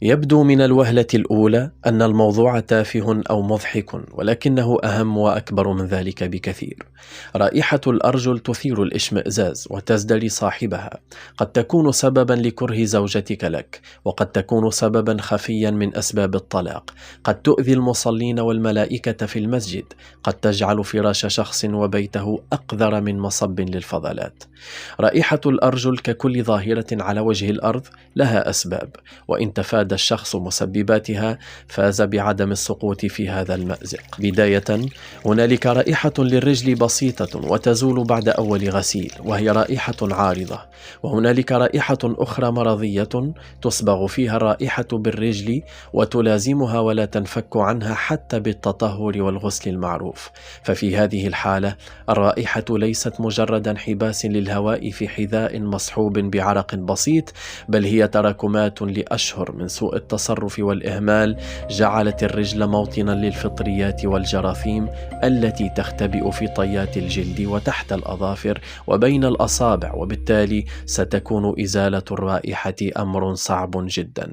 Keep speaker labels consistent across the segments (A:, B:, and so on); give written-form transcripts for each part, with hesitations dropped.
A: يبدو من الوهلة الأولى أن الموضوع تافه أو مضحك، ولكنه أهم وأكبر من ذلك بكثير. رائحة الأرجل تثير الاشمئزاز وتزدري صاحبها. قد تكون سببا لكره زوجتك لك، وقد تكون سببا خفيا من أسباب الطلاق. قد تؤذي المصلين والملائكة في المسجد. قد تجعل فراش شخص وبيته أقذر من مصب للفضلات. رائحة الأرجل ككل ظاهرة على وجه الأرض لها أسباب، وإن تفادى الشخص مسبباتها فاز بعدم السقوط في هذا المأزق. بداية، هنالك رائحة للرجل بسيطة وتزول بعد أول غسيل، وهي رائحة عارضة. وهنالك رائحة أخرى مرضية تصبغ فيها الرائحة بالرجل وتلازمها ولا تنفك عنها حتى بالتطهر والغسل المعروف. ففي هذه الحالة الرائحة ليست مجرد انحباس للهواء في حذاء مصحوب بعرق بسيط، بل هي تراكمات لأشهر من سوء التصرف والإهمال جعلت الرجل موطنا للفطريات والجراثيم التي تختبئ في طيات الجلد وتحت الأظافر وبين الأصابع، وبالتالي ستكون إزالة الرائحة أمر صعب جدا.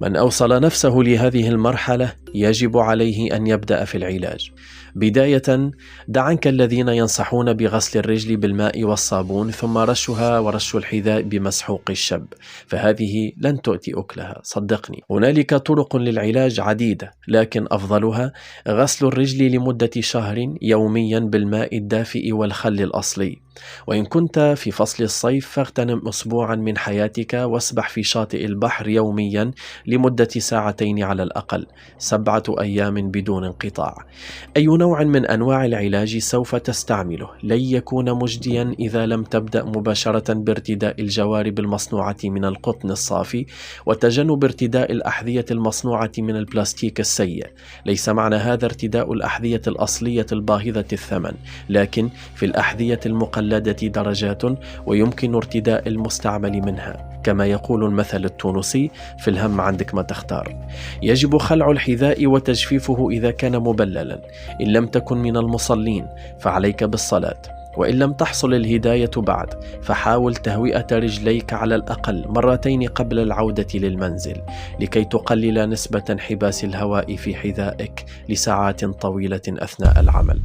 A: من أوصل نفسه لهذه المرحلة يجب عليه أن يبدأ في العلاج. بداية، دع عنك الذين ينصحون بغسل الرجل بالماء والصابون ثم رشها ورش الحذاء بمسحوق الشب، فهذه لن تؤتي أكلها، صدقني. هنالك طرق للعلاج عديدة، لكن أفضلها غسل الرجل لمدة شهر يوميا بالماء الدافئ والخل الأصلي. وإن كنت في فصل الصيف فاغتنم أسبوعا من حياتك واسبح في شاطئ البحر يوميا لمدة ساعتين على الأقل، 7 أيام بدون انقطاع. أي نوع من أنواع العلاج سوف تستعمله لن يكون مجديا إذا لم تبدأ مباشرة بارتداء الجوارب المصنوعة من القطن الصافي وتجنب ارتداء الأحذية المصنوعة من البلاستيك السيء. ليس معنى هذا ارتداء الأحذية الأصلية الباهظة الثمن، لكن في الأحذية المقلدة درجات، ويمكن ارتداء المستعمل منها. كما يقول المثل التونسي: في الهم عندك ما تختار. يجب خلع الحذاء وتجفيفه إذا كان مبللا. إن لم تكن من المصلين فعليك بالصلاة، وإن لم تحصل الهداية بعد فحاول تهوئة رجليك على الأقل 2 مرات قبل العودة للمنزل، لكي تقلل نسبة انحباس الهواء في حذائك لساعات طويلة أثناء العمل.